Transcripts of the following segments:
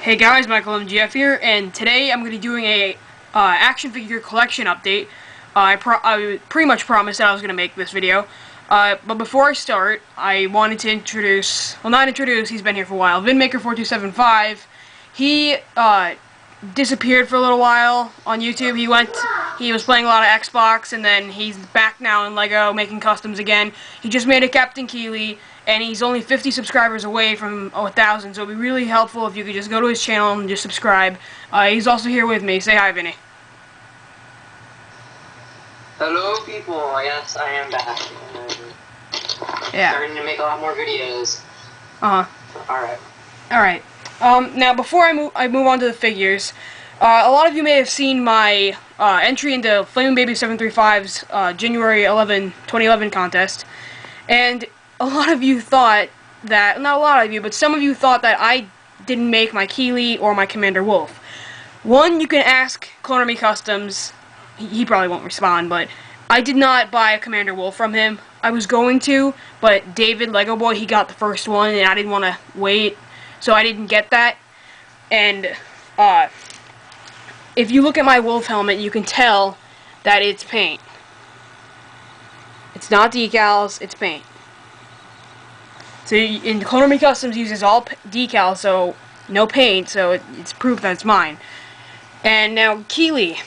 Hey guys, Michael MGF here, and today I'm going to be doing a action figure collection update. I pretty much promised that I was going to make this video. But before I start, I wanted to introduce, well, not introduce, he's been here for a while, VinMaker4275. He disappeared for a little while on YouTube. He was playing a lot of Xbox, and then he's back now in LEGO making customs again. He just made a Captain Keeley, and he's only 50 subscribers away from 1,000, so it'd be really helpful if you could just go to his channel and just subscribe. He's also here with me. Say hi, Vinny. Hello, people. Yes, I am back. Yeah. Starting to make a lot more videos. Alright. Now, before I move on to the figures, a lot of you may have seen my entry into Flaming Baby 735's January 2011 contest, and a lot of you thought that, not a lot of you, but some of you thought that I didn't make my Keeley or my Commander Wolf. One, you can ask Clone Army Customs. He probably won't respond, but I did not buy a Commander Wolf from him. I was going to, but David Lego Boy, he got the first one, and I didn't want to wait, so I didn't get that. And if you look at my Wolf helmet, you can tell that it's paint. It's not decals, it's paint. So, in Clone Army Customs uses all decals, so no paint, so it's proof that it's mine. And now, Keeley.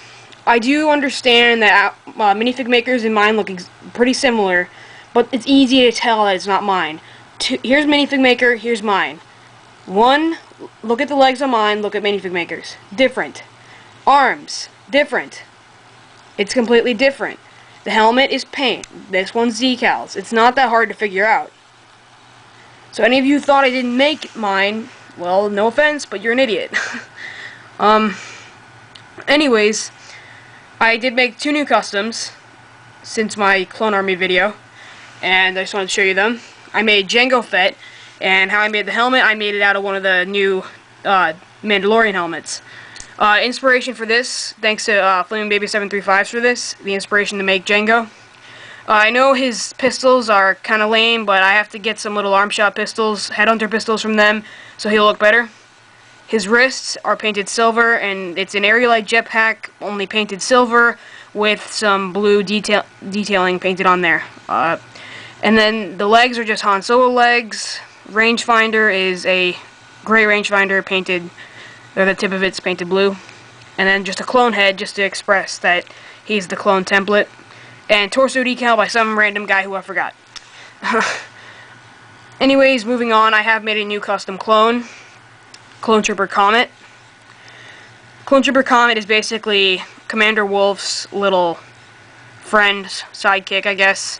I do understand that minifig makers and mine look pretty similar, but it's easy to tell that it's not mine. Here's minifig maker, here's mine. One, look at the legs on mine, look at minifig makers. Different. Arms, different. It's completely different. The helmet is paint. This one's decals. It's not that hard to figure out. So any of you thought I didn't make mine, well, no offense, but you're an idiot. Anyways, I did make 2 new customs since my Clone Army video, and I just wanted to show you them. I made Jango Fett, and how I made the helmet, I made it out of one of the new Mandalorian helmets. Inspiration for this, thanks to Flaming Baby 735s for this, the inspiration to make Jango. I know his pistols are kind of lame, but I have to get some little arm shot pistols, headhunter pistols from them, so he'll look better. His wrists are painted silver, and it's an Aerolite jetpack, only painted silver, with some blue detailing painted on there. And then the legs are just Han Solo legs. Rangefinder is a gray rangefinder painted, or the tip of it's painted blue. And then just a clone head, just to express that he's the clone template. And torso decal by some random guy who I forgot. Anyways, moving on, I have made a new custom clone. Clone Trooper Comet. Clone Trooper Comet is basically Commander Wolf's little friend, sidekick, I guess.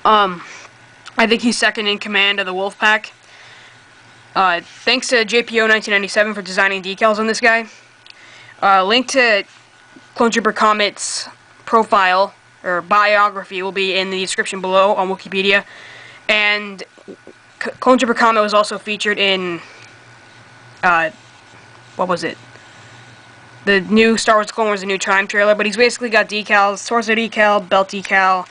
I think he's second in command of the Wolf Pack. Thanks to JPO 1997 for designing decals on this guy. Link to Clone Trooper Comet's profile, or biography, will be in the description below on Wikipedia. And Clone Trooper Comet was also featured in what was it? The new Star Wars Clone Wars, the new Chime trailer, but he's basically got decals, torso decal, belt decal,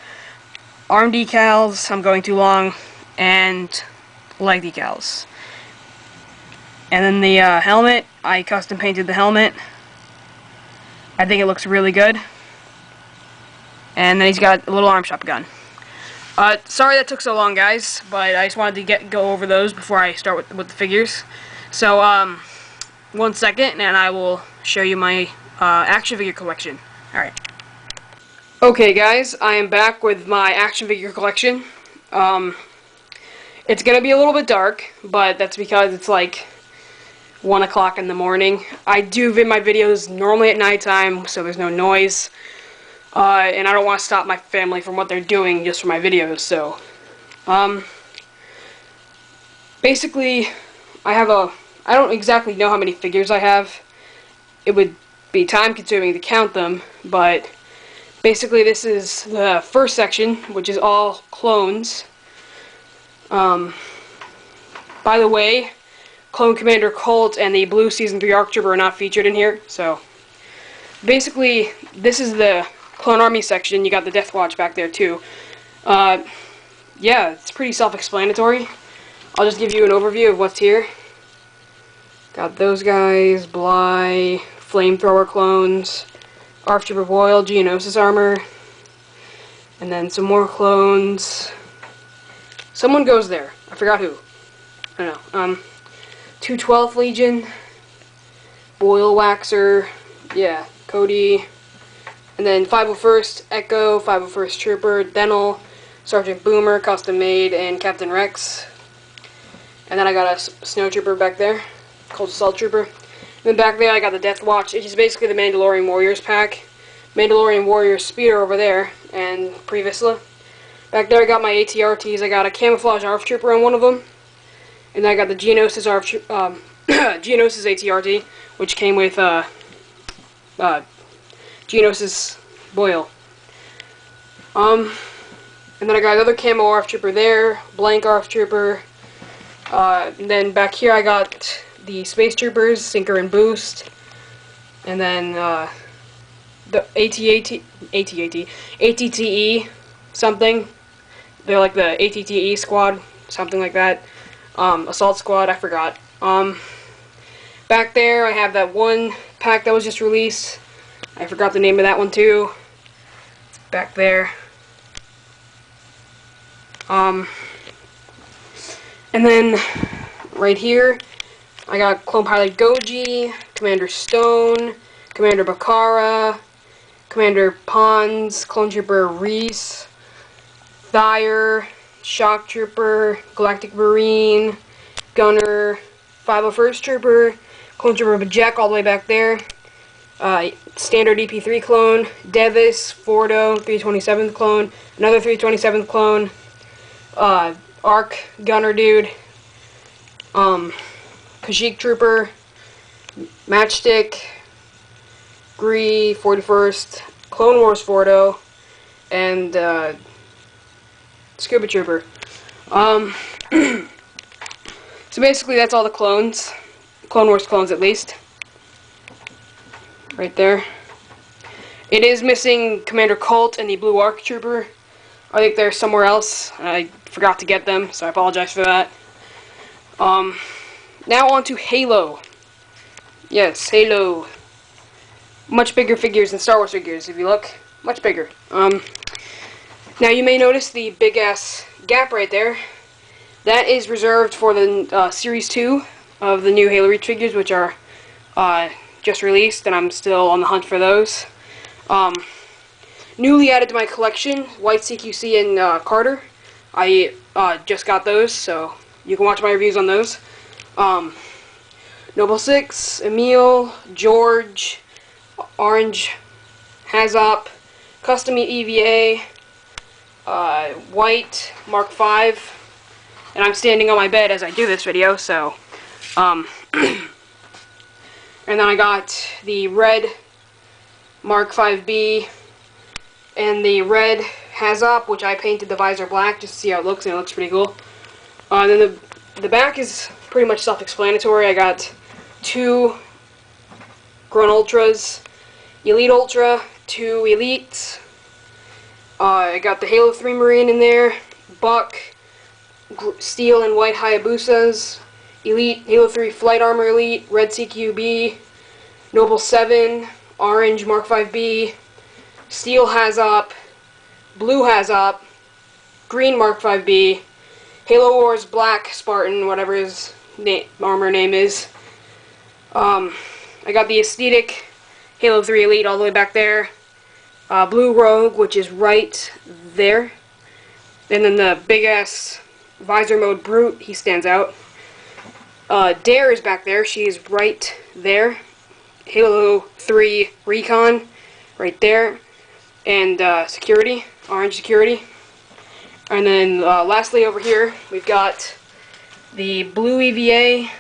arm decals, I'm going too long, and leg decals. And then the helmet, I custom painted the helmet. I think it looks really good. And then he's got a little arm shot gun. Sorry that took so long, guys, but I just wanted to go over those before I start with the figures. So, 1 second, and I will show you my action figure collection. Alright. Okay, guys, I am back with my action figure collection. It's gonna be a little bit dark, but that's because it's like 1 o'clock in the morning. I do my videos normally at nighttime, so there's no noise. And I don't want to stop my family from what they're doing just for my videos, so. Basically, I don't exactly know how many figures I have. It would be time-consuming to count them, but basically this is the first section, which is all clones. By the way, Clone Commander Colt and the Blue Season 3 ARC Trooper are not featured in here, so basically this is the Clone Army section. You got the Death Watch back there too. Yeah, it's pretty self-explanatory. I'll just give you an overview of what's here. Got those guys, Bly, Flamethrower clones, ARF Trooper Boyle, Geonosis armor, and then some more clones. Someone goes there. I forgot who. I don't know. 212th Legion, Boyle Waxer, yeah, Cody, and then 501st Echo, 501st Trooper, Dental, Sergeant Boomer, custom made, and Captain Rex. And then I got a Snow Trooper back there, Cold Assault Trooper. And then back there I got the Death Watch, which is basically the Mandalorian Warriors pack. Mandalorian Warriors Speeder over there, and Pre Vizsla. Back there I got my ATRTs. I got a Camouflage ARF Trooper on one of them. And then I got the Geonosis Geonosis ATRT, which came with Geonosis Boyle. And then I got another Camo ARF Trooper there, blank ARF Trooper. And then back here I got the Space Troopers, Sinker and Boost. And then the ATTE something. They're like the ATTE squad, something like that. Assault Squad, I forgot. Back there I have that one pack that was just released. I forgot the name of that one too. It's back there. And then right here I got Clone Pilot Goji, Commander Stone, Commander Bakara, Commander Pons, Clone Trooper Reese, Thayer, Shock Trooper, Galactic Marine, Gunner, 501st Trooper, Clone Trooper Bajek all the way back there, standard EP3 clone, Devis, Fordo, 327th clone, another 327th clone, Arc Gunner dude, Kashyyyk Trooper, Matchstick, Gree, 41st, Clone Wars Fordo, and Scuba Trooper. So basically that's all the clones. Clone Wars clones at least. Right there. It is missing Commander Colt and the Blue Arc Trooper. I think they're somewhere else. I forgot to get them, so I apologize for that. Now on to Halo. Yes, Halo. Much bigger figures than Star Wars figures, if you look. Much bigger. Now you may notice the big ass gap right there. That is reserved for the Series 2 of the new Halo Reach figures, which are just released, and I'm still on the hunt for those. Newly added to my collection, White CQC and Carter. I just got those, so you can watch my reviews on those. Noble 6, Emil, George, Orange, Hazop, Custom EVA, White, Mark V, and I'm standing on my bed as I do this video, so, and then I got the red Mark 5B, and the red Hazop, which I painted the visor black just to see how it looks, and it looks pretty cool. And then the back is pretty much self-explanatory. I got 2 Grown Ultras, Elite Ultra, 2 Elites. I got the Halo 3 Marine in there, Buck, Steel and White Hayabusas, Elite, Halo 3 Flight Armor Elite, Red CQB, Noble 7, Orange Mark 5B, Steel Hazop, Blue Hazop, Green Mark 5B, Halo Wars Black Spartan, whatever his armor name is. I got the Aesthetic Halo 3 Elite all the way back there. Blue Rogue, which is right there. And then the big-ass Visor Mode Brute, he stands out. Dare is back there. She's right there. Halo 3 Recon, right there. And Security, Orange Security. And then lastly over here, we've got the Blue EVA,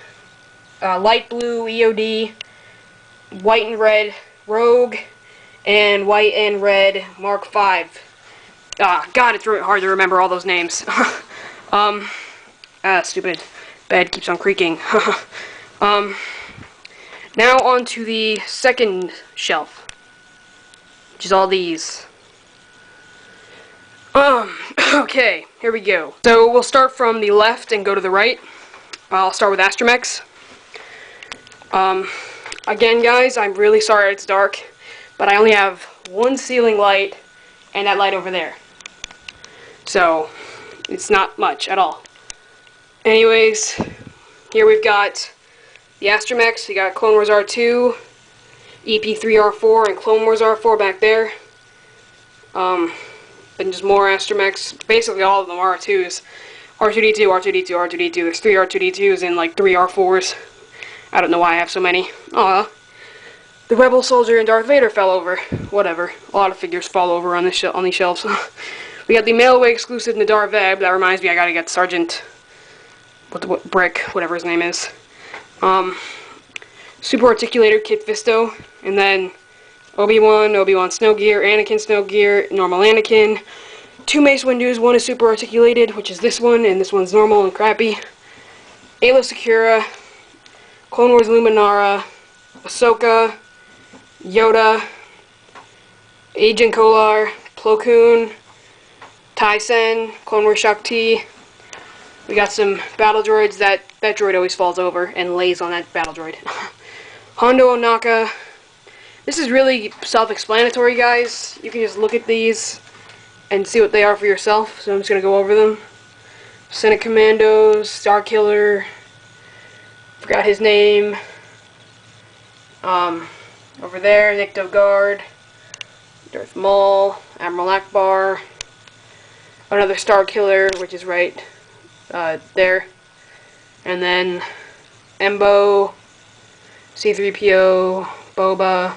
Light Blue EOD, White and Red Rogue, and White and Red Mark V. God, it's really hard to remember all those names. Stupid bed keeps on creaking. Now on to the second shelf, which is all these. Okay, here we go. So we'll start from the left and go to the right. I'll start with Astromechs. Again, guys, I'm really sorry it's dark, but I only have one ceiling light and that light over there. So, it's not much at all. Anyways, here we've got the Astromechs. We got Clone Wars R2, EP3R4, and Clone Wars R4 back there. Then just more Astromechs. Basically, all of them are R2s. R2-D2, R2-D2, R2-D2. There's 3 R2-D2s and like 3 R4s. I don't know why I have so many. Aw. The Rebel Soldier and Darth Vader fell over. Whatever. A lot of figures fall over on this on these shelves. We got the Mailway exclusive Nadar Veb. That reminds me, I gotta get Sergeant Brick, whatever his name is. Super Articulator Kit Fisto, and then Obi-Wan Snowgear, Anakin Snowgear, normal Anakin. 2 Mace Windows, one is super articulated, which is this one, and this one's normal and crappy. Aayla Secura, Clone Wars Luminara, Ahsoka, Yoda, Agent Kolar, Plo Koon, Tyson, Clone Wars Shakti. We got some battle droids. That droid always falls over and lays on that battle droid. Hondo Ohnaka. This is really self-explanatory, guys. You can just look at these and see what they are for yourself. So I'm just going to go over them. Senate Commandos, Starkiller. Forgot his name. Over there, Nikto Guard, Darth Maul, Admiral Akbar. Another Starkiller, which is right there. And then Embo, C-3PO, Boba,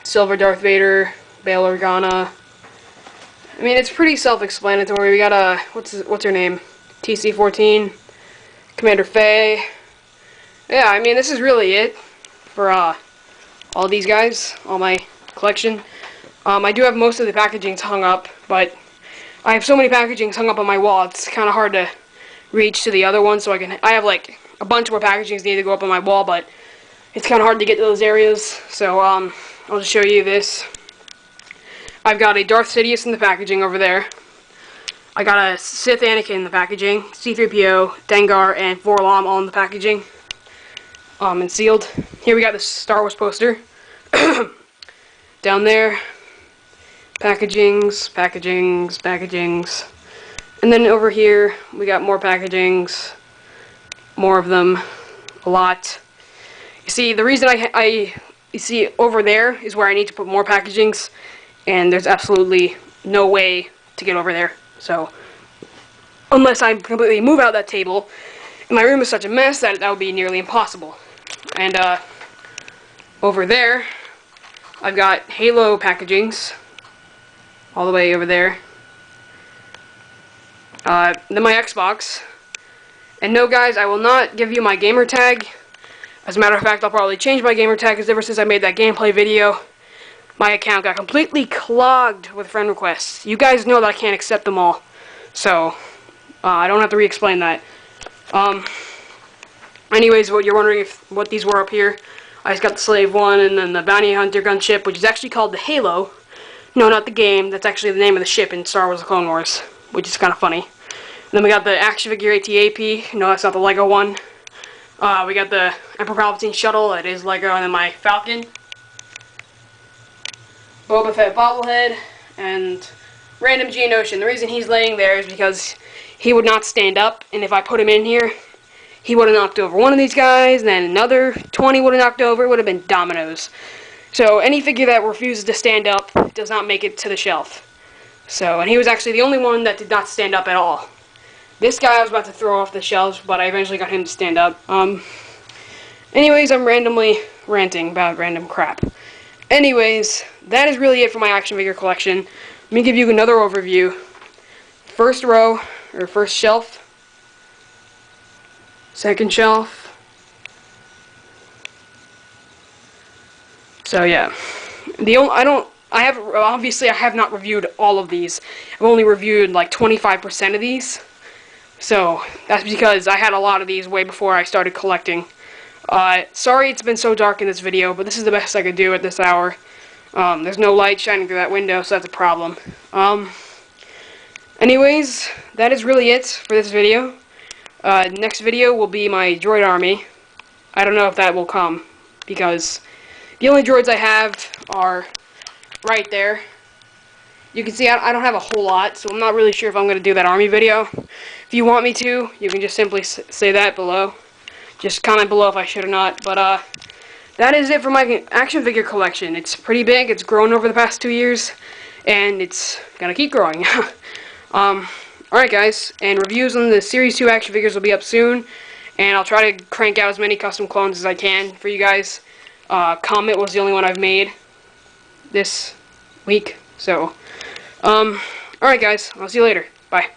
Silver Darth Vader, Bail Organa. I mean, it's pretty self-explanatory. We got what's her name? TC-14, Commander Faye. Yeah, I mean, this is really it for all these guys, all my collection. I do have most of the packagings hung up, but I have so many packagings hung up on my wall, it's kind of hard to reach to the other ones, so I have like a bunch more packagings need to go up on my wall, but it's kind of hard to get to those areas, so I'll just show you this. I've got a Darth Sidious in the packaging over there. I got a Sith Anakin in the packaging, C-3PO, Dengar, and 4-LOM all in the packaging, and sealed. Here we got the Star Wars poster. Down there, packagings, and then over here we got more packagings, more of them, a lot. You see, the reason you see over there is where I need to put more packagings, and there's absolutely no way to get over there. So, unless I completely move out that table, and my room is such a mess that would be nearly impossible. And over there, I've got Halo packagings, all the way over there. Then my Xbox. And no, guys, I will not give you my gamer tag. As a matter of fact, I'll probably change my gamer tag, because ever since I made that gameplay video, my account got completely clogged with friend requests. You guys know that I can't accept them all, so I don't have to re-explain that. Anyways, what you're wondering what these were up here, I just got the Slave 1 and then the Bounty Hunter gunship, which is actually called the Halo. No, not the game. That's actually the name of the ship in Star Wars The Clone Wars, which is kind of funny. And then we got the action figure AT-AP. No, that's not the Lego one. We got the Emperor Palpatine shuttle. That is Lego. And then my Falcon. Boba Fett bobblehead. And random Geonosian. The reason he's laying there is because he would not stand up. And if I put him in here, he would have knocked over one of these guys. And then another 20 would have knocked over. It would have been dominoes. So any figure that refuses to stand up does not make it to the shelf. So, and he was actually the only one that did not stand up at all. This guy I was about to throw off the shelves, but I eventually got him to stand up. Anyways, I'm randomly ranting about random crap. Anyways, that is really it for my action figure collection. Let me give you another overview. First row, or first shelf. Second shelf. So yeah, obviously I have not reviewed all of these. I've only reviewed like 25% of these. So that's because I had a lot of these way before I started collecting. Sorry it's been so dark in this video, but this is the best I could do at this hour. There's no light shining through that window, so that's a problem. Anyways, that is really it for this video. Next video will be my droid army. I don't know if that will come, because the only droids I have are right there. You can see I don't have a whole lot, so I'm not really sure if I'm going to do that army video. If you want me to, you can just simply say that below. Just comment below if I should or not. But that is it for my action figure collection. It's pretty big. It's grown over the past 2 years, and it's going to keep growing. Alright guys, and reviews on the Series 2 action figures will be up soon, and I'll try to crank out as many custom clones as I can for you guys. Comet was the only one I've made this week, so, alright guys, I'll see you later. Bye.